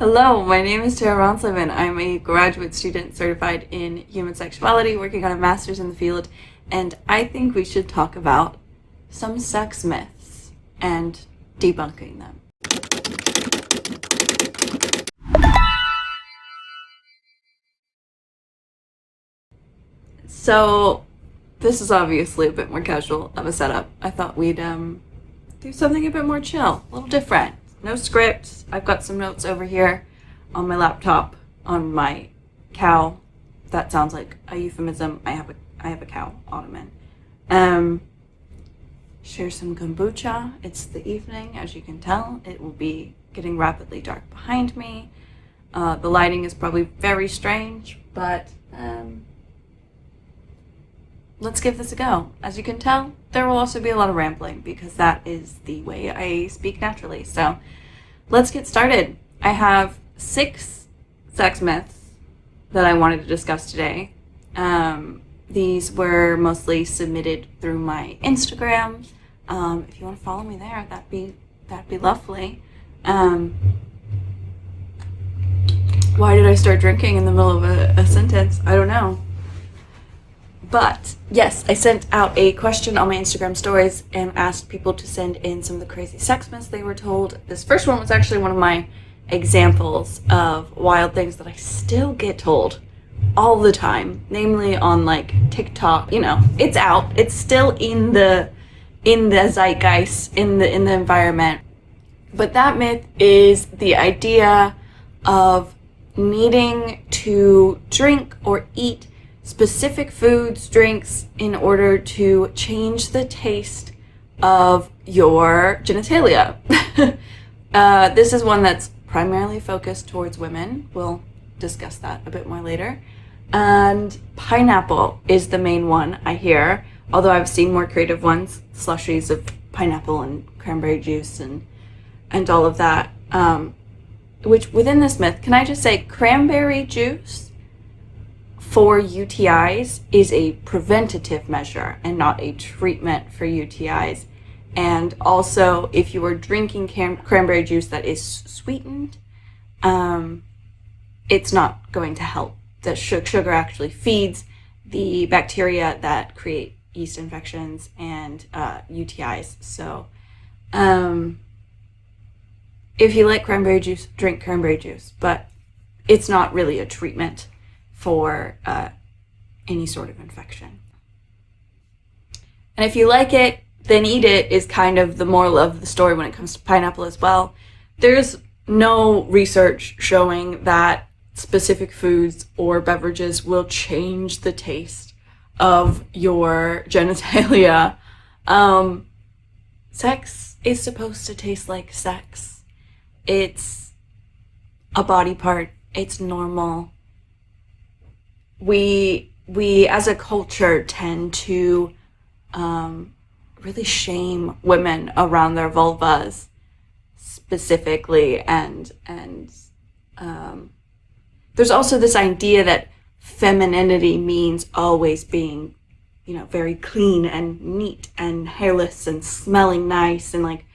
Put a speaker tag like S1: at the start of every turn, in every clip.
S1: Hello, my name is Tara Ronsleben. I'm a graduate student certified in human sexuality, working on a master's in the field, and I think we should talk about some sex myths and debunking them. So, this is obviously a bit more casual of a setup. I thought we'd do something a bit more chill, a little different. No script. I've got some notes over here on my laptop on my cow. That sounds like a euphemism. I have a cow ottoman. Share some kombucha. It's the evening, as you can tell. It will be getting rapidly dark behind me. The lighting is probably very strange, but let's give this a go. As you can tell, there will also be a lot of rambling because that is the way I speak naturally. So let's get started. I have 6 sex myths that I wanted to discuss today. These were mostly submitted through my Instagram. If you want to follow me there, that'd be lovely. Why did I start drinking in the middle of a sentence? I don't know. But yes, I sent out a question on my Instagram stories and asked people to send in some of the crazy sex myths they were told. This first one was actually one of my examples of wild things that I still get told all the time, namely on like TikTok. You know, it's out. It's still in the zeitgeist, in the environment. But that myth is the idea of needing to drink or eat specific foods, drinks, in order to change the taste of your genitalia. This is one that's primarily focused towards women. We'll discuss that a bit more later. And pineapple is the main one I hear, although I've seen more creative ones, slushies of pineapple and cranberry juice and all of that. Which within this myth, can I just say cranberry juice for UTIs is a preventative measure and not a treatment for UTIs. And also, if you are drinking cranberry juice that is sweetened, it's not going to help. The sugar actually feeds the bacteria that create yeast infections and UTIs. So if you like cranberry juice, drink cranberry juice, but it's not really a treatment for any sort of infection. And if you like it, then eat it is kind of the moral of the story when it comes to pineapple as well. There's no research showing that specific foods or beverages will change the taste of your genitalia. Sex is supposed to taste like sex. It's a body part. It's normal. We as a culture tend to really shame women around their vulvas specifically, and there's also this idea that femininity means always being, very clean and neat and hairless and smelling nice, and like,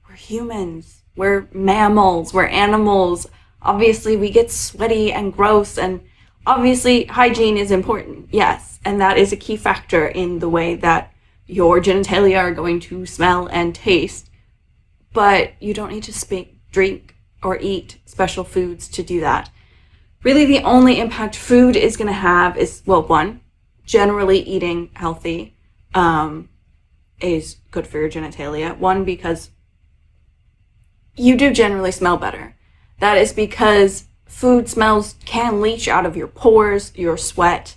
S1: we're humans, we're mammals, we're animals. Obviously we get sweaty and gross, and obviously hygiene is important, yes, and that is a key factor in the way that your genitalia are going to smell and taste, but you don't need to drink or eat special foods to do that. Really, the only impact food is going to have is, well, one, generally eating healthy is good for your genitalia. One, because you do generally smell better. That is because food smells can leach out of your pores, your sweat,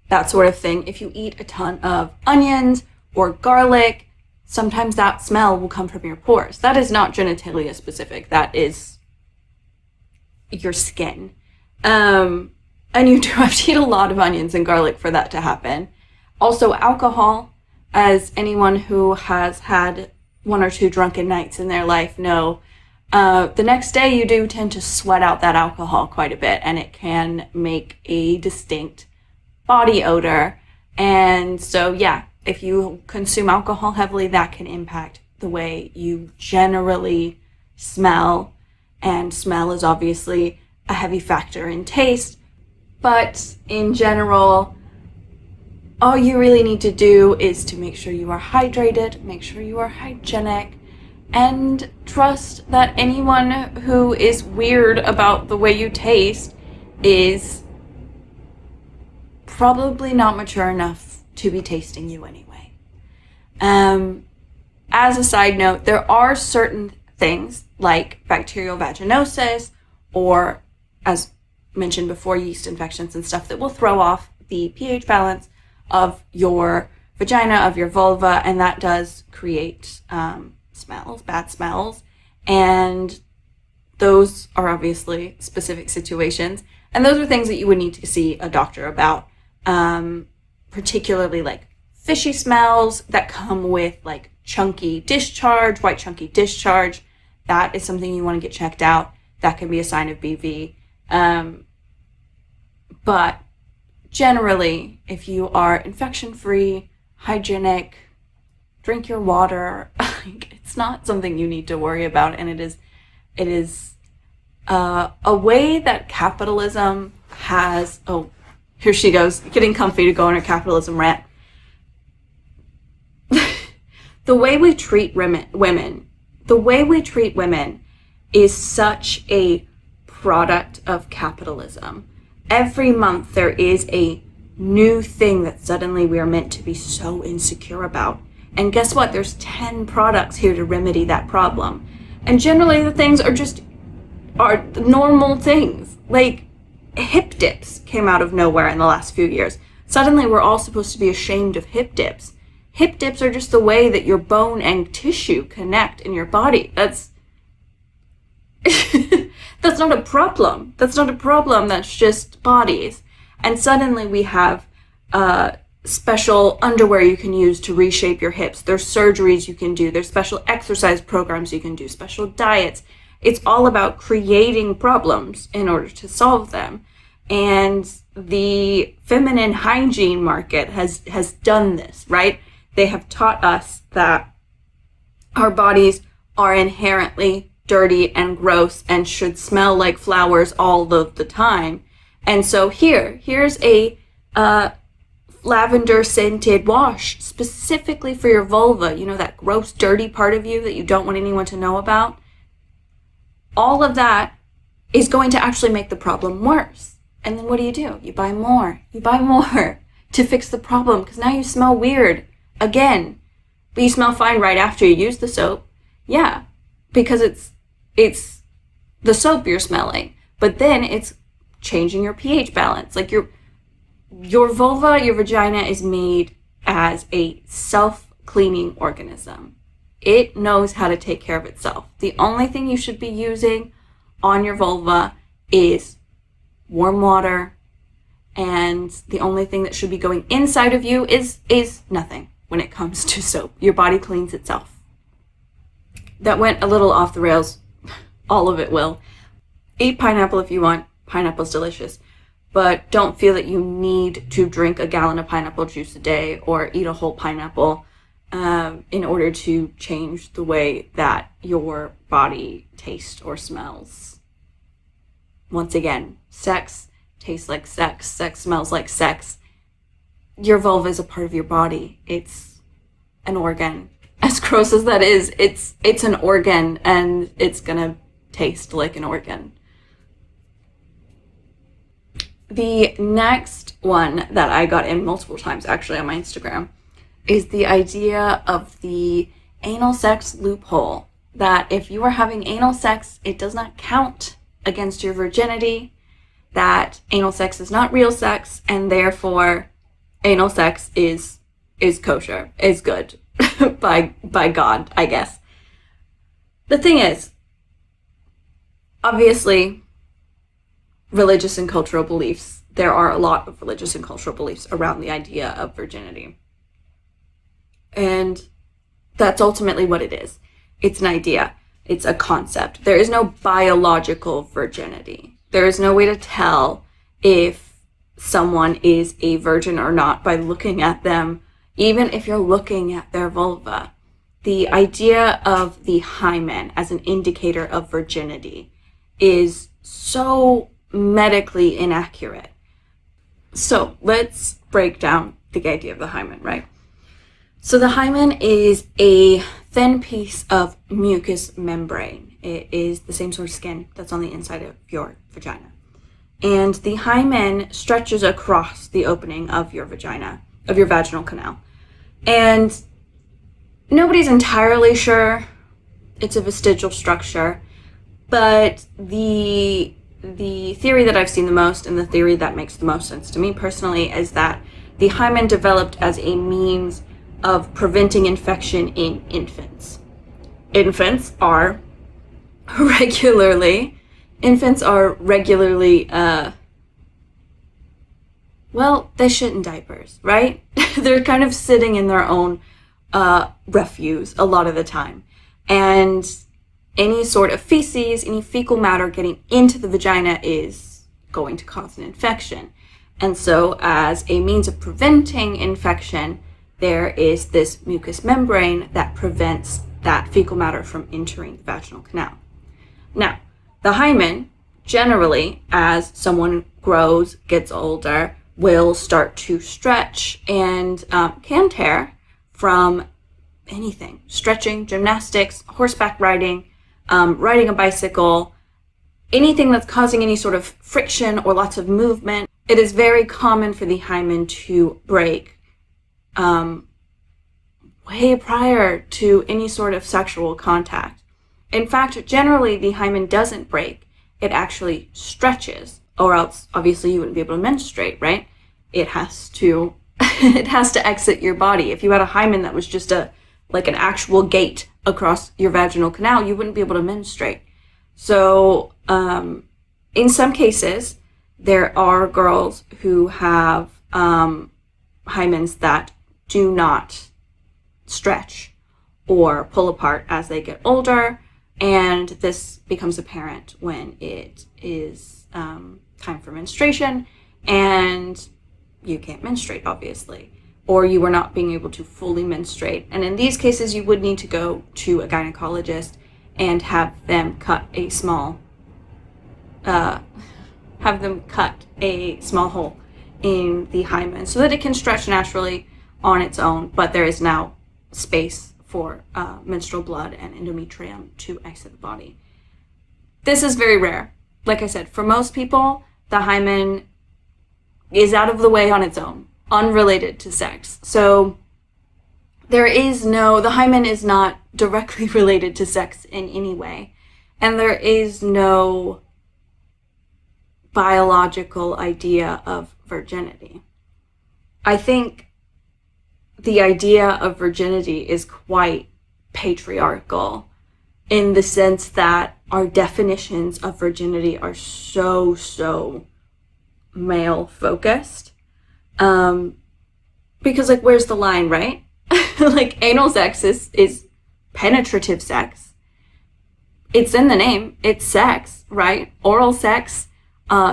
S1: that sort of thing. If you eat a ton of onions or garlic, sometimes that smell will come from your pores. That is not genitalia specific. That is your skin. And you do have to eat a lot of onions and garlic for that to happen. Also, alcohol, as anyone who has had 1 or 2 drunken nights in their life know, the next day you do tend to sweat out that alcohol quite a bit, and it can make a distinct body odor. And so, yeah, if you consume alcohol heavily, that can impact the way you generally smell and smell is obviously a heavy factor in taste. But in general, all you really need to do is to make sure you are hydrated, make sure you are hygienic, and trust that anyone who is weird about the way you taste is probably not mature enough to be tasting you anyway. As a side note, there are certain things like bacterial vaginosis, or as mentioned before, yeast infections and stuff that will throw off the pH balance of your vagina, of your vulva, and that does create smells, bad smells, and those are obviously specific situations, and those are things that you would need to see a doctor about, particularly like fishy smells that come with like chunky discharge, white chunky discharge. That is something you want to get checked out. That can be a sign of BV. But generally, if you are infection-free, hygienic, drink your water, it's not something you need to worry about. And it is a way that capitalism has, oh, here she goes, getting comfy to go on her capitalism rant. The way we treat women is such a product of capitalism. Every month there is a new thing that suddenly we are meant to be so insecure about. And guess what? There's 10 products here to remedy that problem. And generally the things are normal things. Like hip dips came out of nowhere in the last few years. Suddenly we're all supposed to be ashamed of hip dips. Hip dips are just the way that your bone and tissue connect in your body. That's that's not a problem. That's not a problem. That's just bodies. And suddenly we have special underwear you can use to reshape your hips. There's surgeries you can do. There's special exercise programs you can do, special diets. It's all about creating problems in order to solve them. And the feminine hygiene market has done this, right? They have taught us that our bodies are inherently dirty and gross and should smell like flowers all of the time. And so here's a lavender scented wash specifically for your vulva, you know, that gross, dirty part of you that you don't want anyone to know about. All of that is going to actually make the problem worse. And then what do? You buy more. You buy more to fix the problem because now you smell weird again. But you smell fine right after you use the soap. Yeah, because it's the soap you're smelling. But then it's changing your pH balance. Like your vulva, your vagina is made as a self-cleaning organism. It knows how to take care of itself. The only thing you should be using on your vulva is warm water, and the only thing that should be going inside of you is nothing when it comes to soap. Your body cleans itself. That went a little off the rails. All of it will. Eat pineapple if you want. Pineapple's delicious. But don't feel that you need to drink a gallon of pineapple juice a day or eat a whole pineapple in order to change the way that your body tastes or smells. Once again, sex tastes like sex. Sex smells like sex. Your vulva is a part of your body. It's an organ. As gross as that is, it's an organ, and it's gonna taste like an organ. The next one that I got in multiple times actually on my Instagram is the idea of the anal sex loophole, that if you are having anal sex, it does not count against your virginity, that anal sex is not real sex, and therefore anal sex is kosher, is good by God, I guess. The thing is, obviously, religious and cultural beliefs, there are a lot of religious and cultural beliefs around the idea of virginity. And that's ultimately what it is. It's an idea. It's a concept. There is no biological virginity. There is no way to tell if someone is a virgin or not by looking at them, even if you're looking at their vulva. The idea of the hymen as an indicator of virginity is so medically inaccurate. So let's break down the idea of the hymen, right? So the hymen is a thin piece of mucous membrane. It is the same sort of skin that's on the inside of your vagina. And the hymen stretches across the opening of your vagina, of your vaginal canal. And nobody's entirely sure it's a vestigial structure, but the theory that I've seen the most, and the theory that makes the most sense to me personally, is that the hymen developed as a means of preventing infection in infants. Infants are regularly, well, they shit in diapers, right? They're kind of sitting in their own refuse a lot of the time. And any sort of feces, any fecal matter getting into the vagina is going to cause an infection. And so as a means of preventing infection, there is this mucous membrane that prevents that fecal matter from entering the vaginal canal. Now, the hymen, generally, as someone grows, gets older, will start to stretch and can tear from anything. Stretching, gymnastics, horseback riding, riding a bicycle, anything that's causing any sort of friction or lots of movement. It is very common for the hymen to break way prior to any sort of sexual contact. In fact, generally the hymen doesn't break. It actually stretches, or else obviously you wouldn't be able to menstruate, right? It has to exit your body. If you had a hymen that was just like an actual gate across your vaginal canal, you wouldn't be able to menstruate. So in some cases, there are girls who have hymens that do not stretch or pull apart as they get older, and this becomes apparent when it is time for menstruation and you can't menstruate, obviously, or you are not being able to fully menstruate. And in these cases, you would need to go to a gynecologist and have them cut a small hole in the hymen so that it can stretch naturally on its own, but there is now space for menstrual blood and endometrium to exit the body. This is very rare. Like I said, for most people, the hymen is out of the way on its own, unrelated to sex. So the hymen is not directly related to sex in any way. And there is no biological idea of virginity. I think the idea of virginity is quite patriarchal in the sense that our definitions of virginity are so male focused. Because like, where's the line, right? Like, anal sex is penetrative sex. It's in the name. It's sex, right? Oral sex,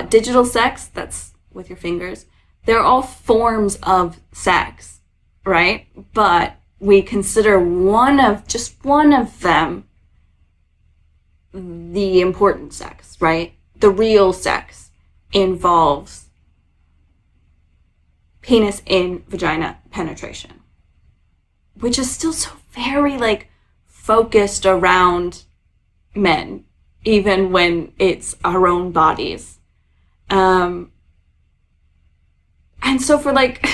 S1: digital sex, that's with your fingers. They're all forms of sex, right? But we consider just one of them the important sex, right? The real sex involves penis in vagina penetration, which is still so very like focused around men, even when it's our own bodies. And so for like,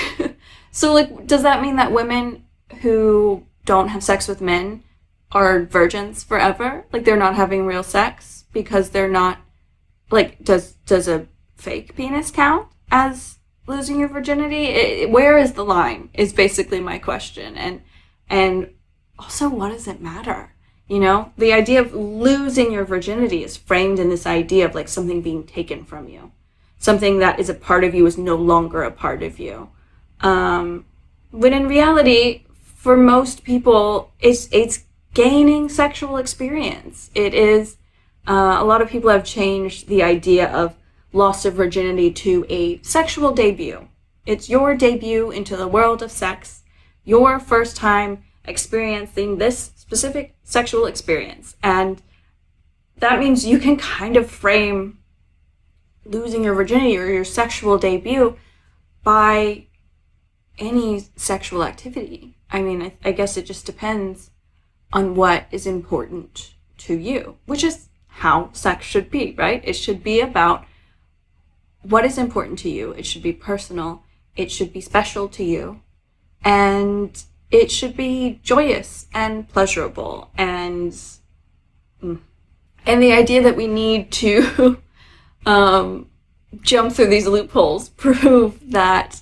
S1: does that mean that women who don't have sex with men are virgins forever? Like, they're not having real sex because they're not, like, does a fake penis count as losing your virginity? Where is the line is basically my question. And also, what does it matter? You know, the idea of losing your virginity is framed in this idea of like something being taken from you. Something that is a part of you is no longer a part of you. When in reality, for most people, it's gaining sexual experience. It is, a lot of people have changed the idea of loss of virginity to a sexual debut. It's your debut into the world of sex, your first time experiencing this specific sexual experience. And that means you can kind of frame losing your virginity or your sexual debut by any sexual activity. I mean, I guess it just depends on what is important to you, which is how sex should be, right? It should be about what is important to you. It should be personal. It should be special to you. And it should be joyous and pleasurable. And the idea that we need to jump through these loopholes prove that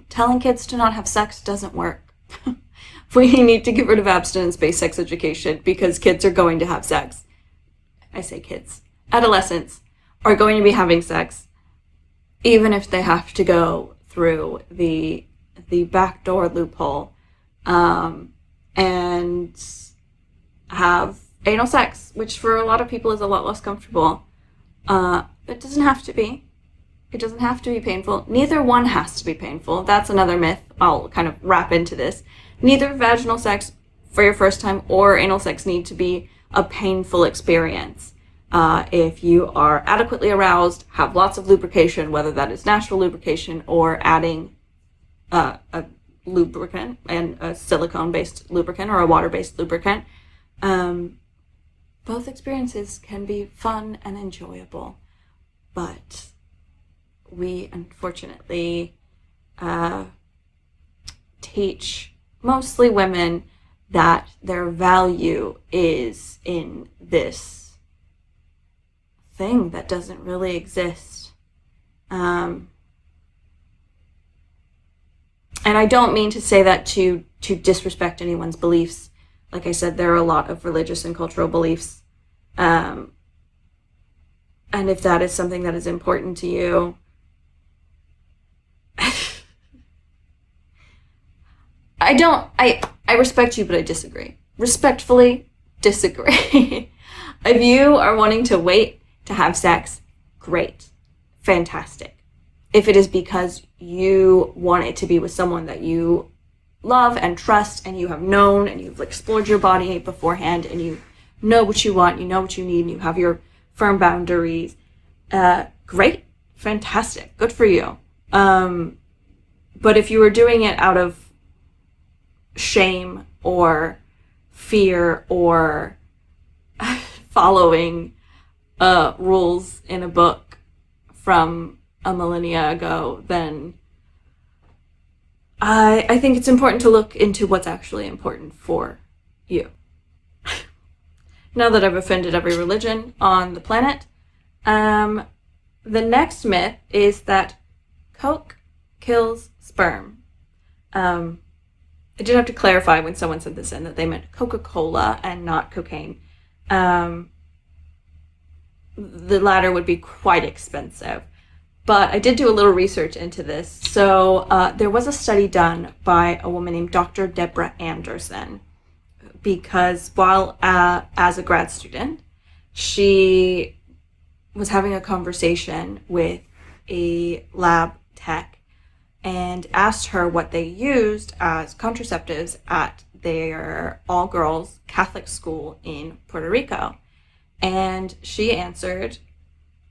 S1: telling kids to not have sex doesn't work. We need to get rid of abstinence-based sex education because kids are going to have sex. I say kids. Adolescents are going to be having sex even if they have to go through the backdoor loophole and have anal sex, which for a lot of people is a lot less comfortable. It doesn't have to be. It doesn't have to be painful. Neither one has to be painful. That's another myth I'll kind of wrap into this. Neither vaginal sex for your first time or anal sex need to be a painful experience. If you are adequately aroused, have lots of lubrication, whether that is natural lubrication or adding a lubricant and a silicone-based lubricant or a water-based lubricant, both experiences can be fun and enjoyable. But we unfortunately teach mostly women that their value is in this thing that doesn't really exist. And I don't mean to say that to disrespect anyone's beliefs. Like I said, there are a lot of religious and cultural beliefs. And if that is something that is important to you, I respect you, but I disagree. Respectfully disagree. If you are wanting to wait to have sex, great. Fantastic. If it is because you want it to be with someone that you love and trust and you have known and you've explored your body beforehand and you know what you want, you know what you need, and you have your firm boundaries, great. Fantastic. Good for you. But if you were doing it out of shame or fear or following rules in a book from a millennia ago, then I think it's important to look into what's actually important for you. Now that I've offended every religion on the planet, the next myth is that Coke kills sperm. I did have to clarify when someone sent this in that they meant Coca-Cola and not cocaine. The latter would be quite expensive. But I did do a little research into this. So there was a study done by a woman named Dr. Deborah Anderson, because while as a grad student, she was having a conversation with a lab tech and asked her what they used as contraceptives at their all-girls Catholic school in Puerto Rico. And she answered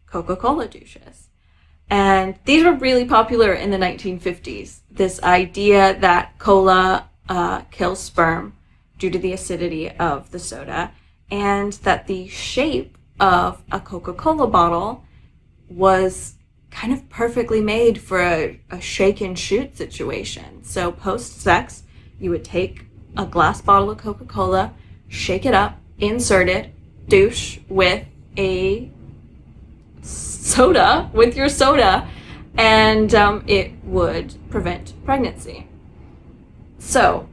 S1: Coca-Cola douches. And these were really popular in the 1950s. This idea that cola kills sperm due to the acidity of the soda, and that the shape of a Coca-Cola bottle was kind of perfectly made for a shake and shoot situation. So post-sex, you would take a glass bottle of Coca-Cola, shake it up, insert it, douche with a soda, with your soda, and it would prevent pregnancy. So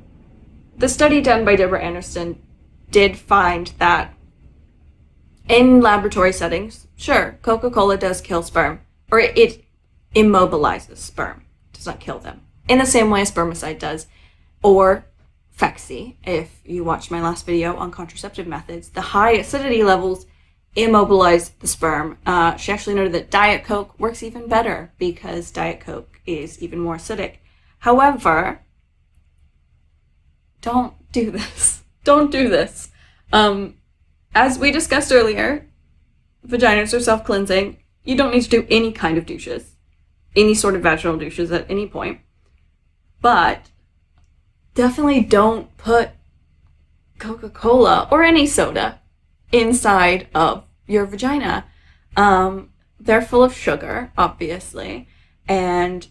S1: the study done by Deborah Anderson did find that in laboratory settings, sure, Coca-Cola does kill sperm, or it immobilizes sperm, does not kill them, in the same way a spermicide does, or Phexxi. If you watched my last video on contraceptive methods, the high acidity levels immobilize the sperm. She actually noted that Diet Coke works even better because Diet Coke is even more acidic. However, don't do this. Don't do this. As we discussed earlier, vaginas are self-cleansing. You don't need to do any kind of douches, any sort of vaginal douches at any point. But definitely don't put Coca-Cola or any soda inside of your vagina. They're full of sugar, obviously. And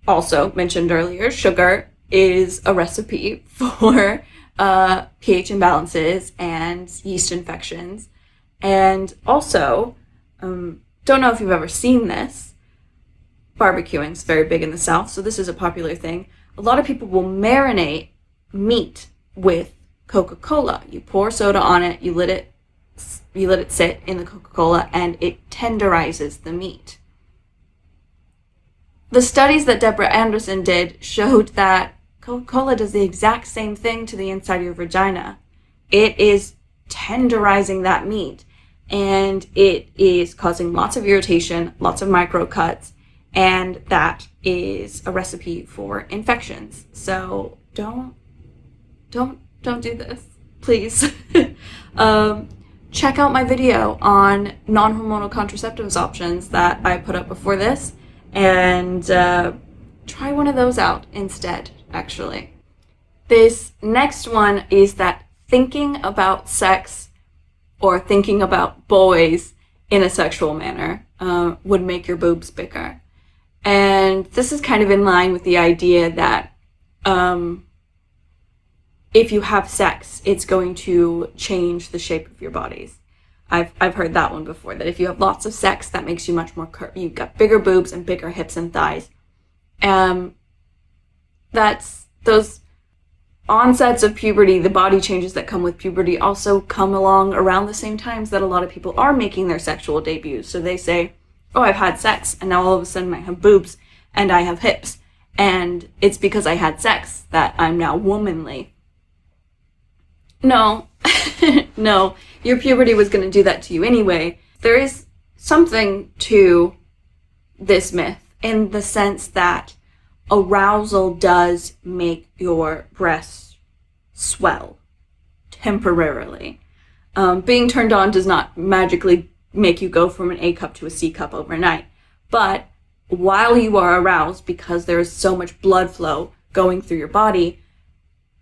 S1: also mentioned earlier, sugar is a recipe for pH imbalances and yeast infections. And also, don't know if you've ever seen this, barbecuing is very big in the South, so this is a popular thing. A lot of people will marinate meat with Coca-Cola. You pour soda on it, you let it sit in the Coca-Cola, and it tenderizes the meat. The studies that Deborah Anderson did showed that Coca-Cola does the exact same thing to the inside of your vagina. It is tenderizing that meat, and it is causing lots of irritation, lots of micro cuts, and that is a recipe for infections. So don't do this, please. Check out my video on non-hormonal contraceptives options that I put up before this, and try one of those out instead, actually. This next one is that thinking about sex or thinking about boys in a sexual manner would make your boobs bigger. And this is kind of in line with the idea that if you have sex, it's going to change the shape of your bodies. I've heard that one before, that if you have lots of sex, that makes you much more you've got bigger boobs and bigger hips and thighs. That's those onsets of puberty, the body changes that come with puberty also come along around the same times that a lot of people are making their sexual debuts. So they say, oh, I've had sex, and now all of a sudden I have boobs and I have hips, and it's because I had sex that I'm now womanly. No, no, your puberty was going to do that to you anyway. There is something to this myth in the sense that arousal does make your breasts swell temporarily. Being turned on does not magically make you go from an A cup to a C cup overnight. But while you are aroused, because there is so much blood flow going through your body,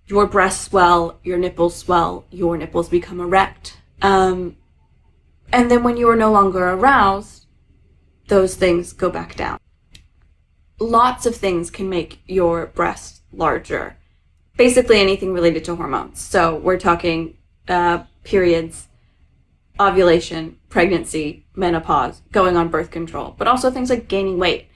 S1: your breasts swell, your nipples swell, your nipples become erect. And then when you are no longer aroused, those things go back down. Lots of things can make your breasts larger. Basically anything related to hormones. So we're talking periods, ovulation, pregnancy, menopause, going on birth control, but also things like gaining weight.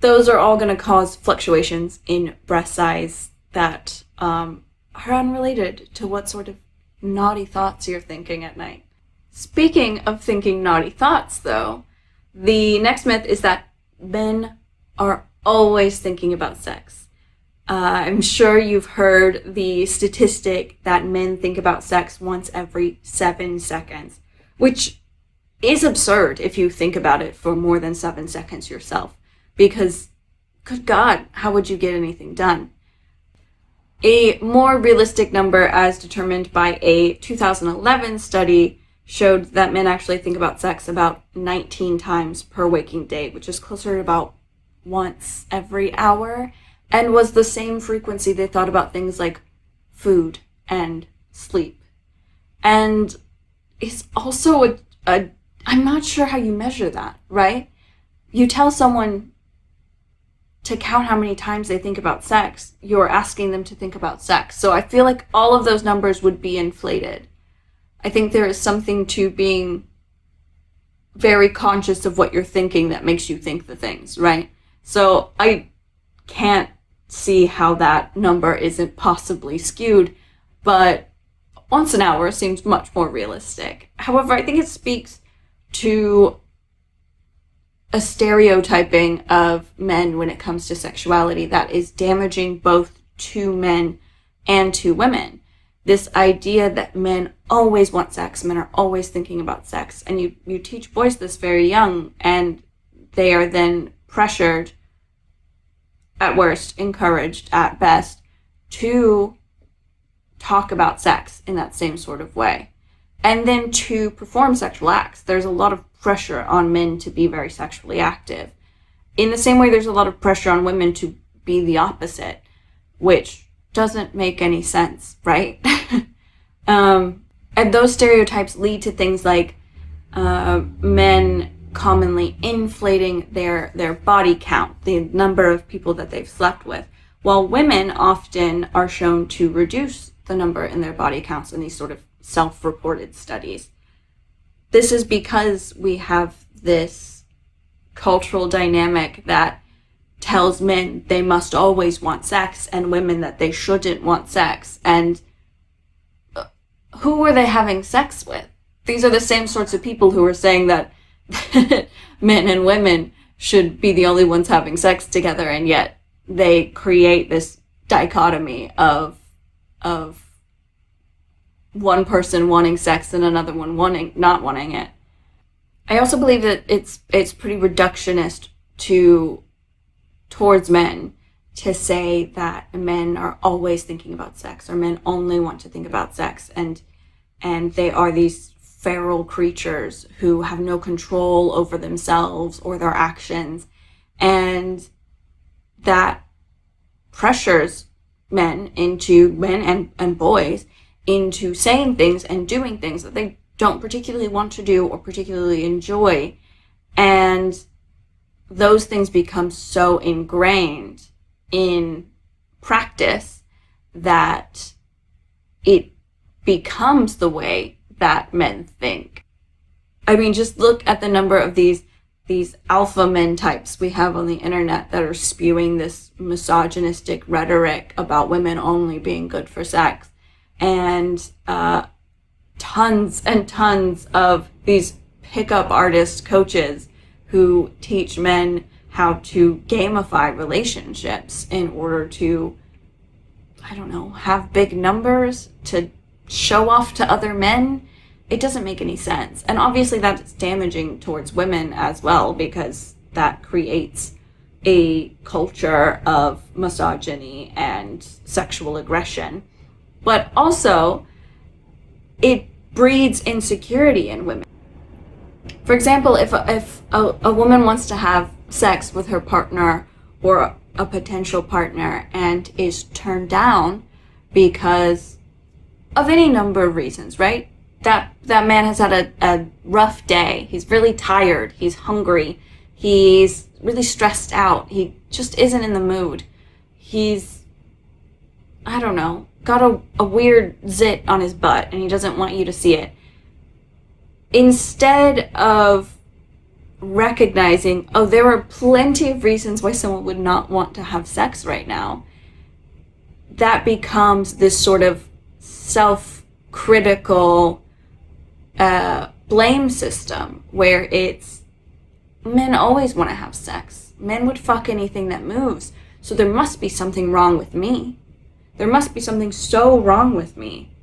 S1: Those are all going to cause fluctuations in breast size that are unrelated to what sort of naughty thoughts you're thinking at night. Speaking of thinking naughty thoughts, though, the next myth is that men are always thinking about sex. I'm sure you've heard the statistic that men think about sex once every 7 seconds, which is absurd if you think about it for more than 7 seconds yourself, because, good God, how would you get anything done? A more realistic number, as determined by a 2011 study, showed that men actually think about sex about 19 times per waking day, which is closer to about once every hour, and was the same frequency they thought about things like food and sleep. And it's also I'm not sure how you measure that, right? You tell someone to count how many times they think about sex, you're asking them to think about sex. So I feel like all of those numbers would be inflated. I think there is something to being very conscious of what you're thinking that makes you think the things, right? So I can't see how that number isn't possibly skewed, but once an hour seems much more realistic. However, I think it speaks to a stereotyping of men when it comes to sexuality that is damaging both to men and to women. This idea that men always want sex, men are always thinking about sex, and you teach boys this very young, and they are then pressured, at worst, encouraged at best, to talk about sex in that same sort of way. and then to perform sexual acts. There's a lot of pressure on men to be very sexually active. In the same way, there's a lot of pressure on women to be the opposite, which doesn't make any sense, right? And those stereotypes lead to things like men commonly inflating their body count, the number of people that they've slept with, while women often are shown to reduce the number in their body counts in these sort of self-reported studies. This is because we have this cultural dynamic that tells men they must always want sex and women that they shouldn't want sex. And who are they having sex with? These are the same sorts of people who are saying that men and women should be the only ones having sex together, and yet they create this dichotomy of one person wanting sex and another one not wanting it. I also believe that it's pretty reductionist towards men to say that men are always thinking about sex, or men only want to think about sex, and they are these feral creatures who have no control over themselves or their actions, and that pressures men and boys into saying things and doing things that they don't particularly want to do or particularly enjoy. And those things become so ingrained in practice that it becomes the way that men think. I mean, just look at the number of these alpha men types we have on the internet that are spewing this misogynistic rhetoric about women only being good for sex. And tons and tons of these pickup artist coaches who teach men how to gamify relationships in order to, I don't know, have big numbers to show off to other men. It doesn't make any sense. And obviously that's damaging towards women as well, because that creates a culture of misogyny and sexual aggression. But also, it breeds insecurity in women. For example, if a woman wants to have sex with her partner or a potential partner and is turned down because of any number of reasons, right? That man has had a rough day. He's really tired. He's hungry. He's really stressed out. He just isn't in the mood. He's, I don't know, got a weird zit on his butt and he doesn't want you to see it. Instead of recognizing, oh, there are plenty of reasons why someone would not want to have sex right now, that becomes this sort of self-critical blame system where it's, men always want to have sex. Men would fuck anything that moves. So there must be something wrong with me. There must be something so wrong with me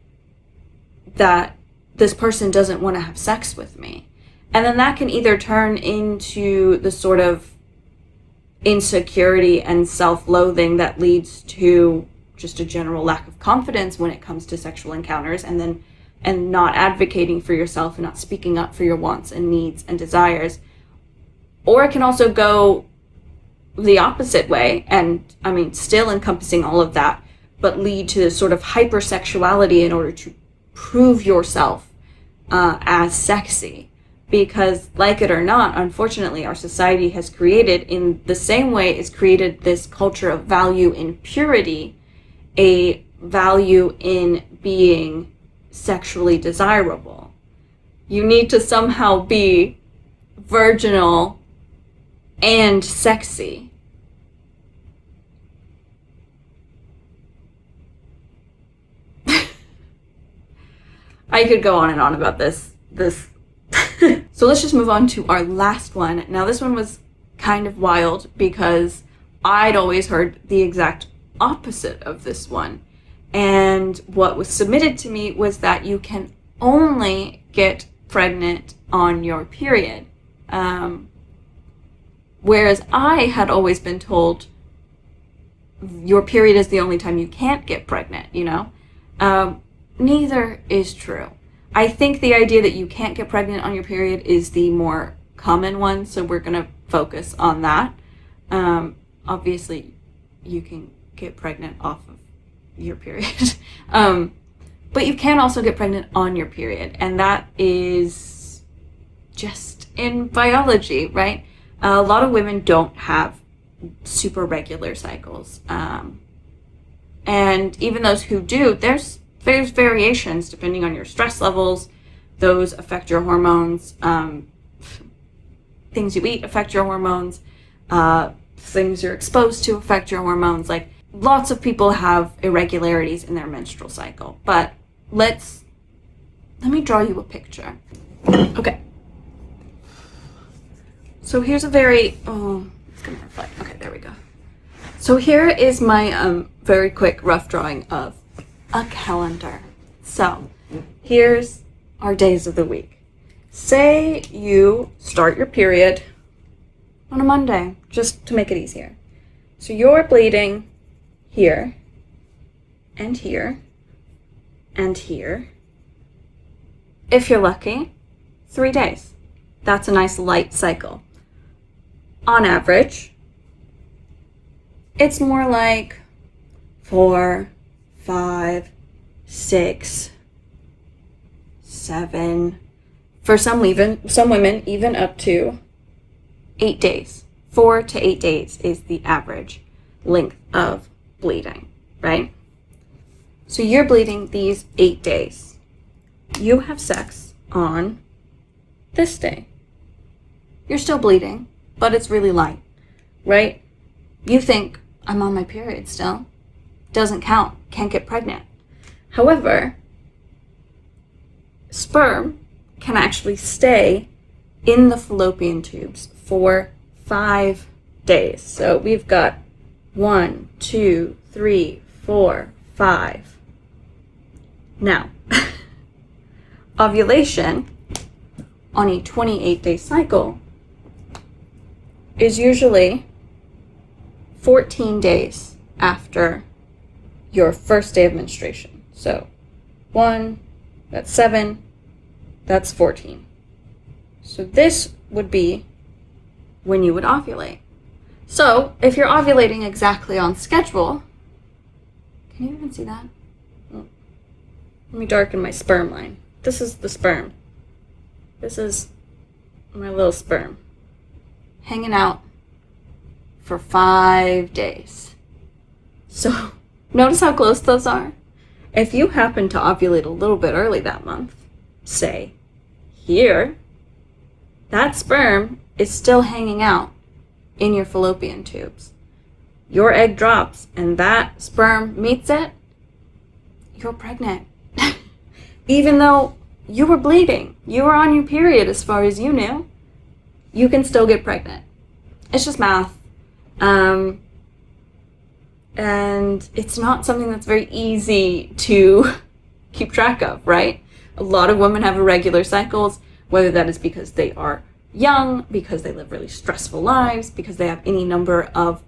S1: that this person doesn't want to have sex with me. And then that can either turn into the sort of insecurity and self-loathing that leads to just a general lack of confidence when it comes to sexual encounters, and not advocating for yourself and not speaking up for your wants and needs and desires. Or it can also go the opposite way, and I mean, still encompassing all of that, but lead to sort of hypersexuality in order to prove yourself as sexy. Because, like it or not, unfortunately, our society has created, in the same way it's created this culture of value in purity, a value in being sexually desirable. You need to somehow be virginal and sexy. I could go on and on about this. So let's just move on to our last one. Now, this one was kind of wild because I'd always heard the exact opposite of this one. And what was submitted to me was that you can only get pregnant on your period. Whereas I had always been told your period is the only time you can't get pregnant, you know? Neither is true. I think the idea that you can't get pregnant on your period is the more common one, so we're going to focus on that. Obviously, you can get pregnant off of your period. But you can also get pregnant on your period, and that is just in biology, right? A lot of women don't have super regular cycles. And even those who do, there's variations depending on your stress levels. Those affect your hormones. Things you eat affect your hormones. Things you're exposed to affect your hormones. Like, lots of people have irregularities in their menstrual cycle. But let me draw you a picture. Okay. So here's a very, it's gonna reflect. Okay, there we go. So here is my very quick rough drawing of a calendar. So here's our days of the week. Say you start your period on a Monday, just to make it easier. So you're bleeding here, and here, and here. If you're lucky, 3 days. That's a nice light cycle. On average, it's more like 4, 5, 6, 7. For some women, even up to 8 days. 4 to 8 days is the average length of bleeding, right? So you're bleeding these 8 days. You have sex on this day. You're still bleeding, but it's really light, right? You think, I'm on my period still. Doesn't count. Can't get pregnant. However, sperm can actually stay in the fallopian tubes for 5 days. So we've got 1, 2, 3, 4, 5. Now, ovulation on a 28-day cycle is usually 14 days after your first day of menstruation. So 1, that's 7, that's 14. So this would be when you would ovulate. So if you're ovulating exactly on schedule, can you even see that? Let me darken my sperm line. This is the sperm. This is my little sperm hanging out for 5 days. So notice how close those are? If you happen to ovulate a little bit early that month, say here, that sperm is still hanging out in your fallopian tubes. Your egg drops and that sperm meets it, you're pregnant. Even though you were bleeding, you were on your period as far as you knew, you can still get pregnant. It's just math. And it's not something that's very easy to keep track of, right? A lot of women have irregular cycles, whether that is because they are young, because they live really stressful lives, because they have any number of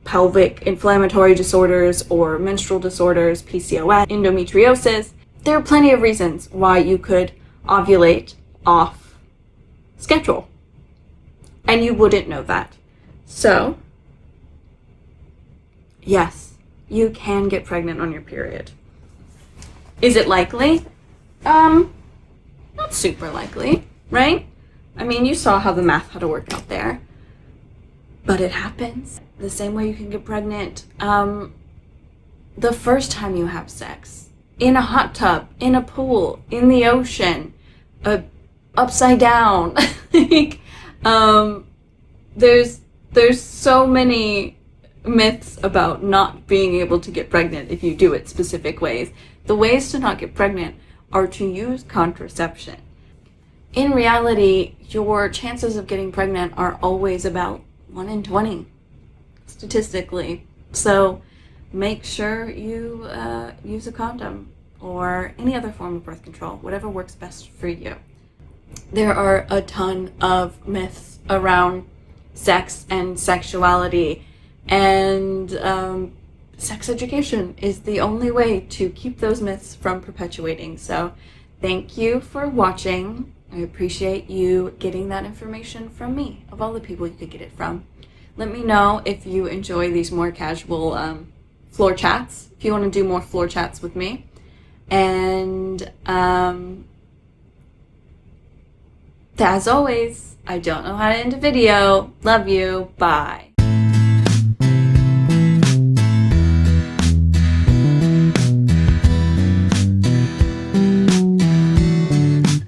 S1: pelvic inflammatory disorders or menstrual disorders, PCOS, endometriosis. There are plenty of reasons why you could ovulate off schedule, and you wouldn't know that. So, yes, you can get pregnant on your period. Is it likely? Not super likely, right? I mean, you saw how the math had to work out there. But it happens. The same way you can get pregnant the first time you have sex. In a hot tub, in a pool, in the ocean, upside down. Like, there's so many myths about not being able to get pregnant if you do it specific ways. The ways to not get pregnant are to use contraception. In reality, your chances of getting pregnant are always about 1 in 20, statistically. So make sure you use a condom or any other form of birth control, whatever works best for you. There are a ton of myths around sex and sexuality, and sex education is the only way to keep those myths from perpetuating. So Thank you for watching. I appreciate you getting that information from me, of all the people you could get it from. Let me know if you enjoy these more casual floor chats, if you want to do more floor chats with me. And as always, I don't know how to end a video. Love you. Bye.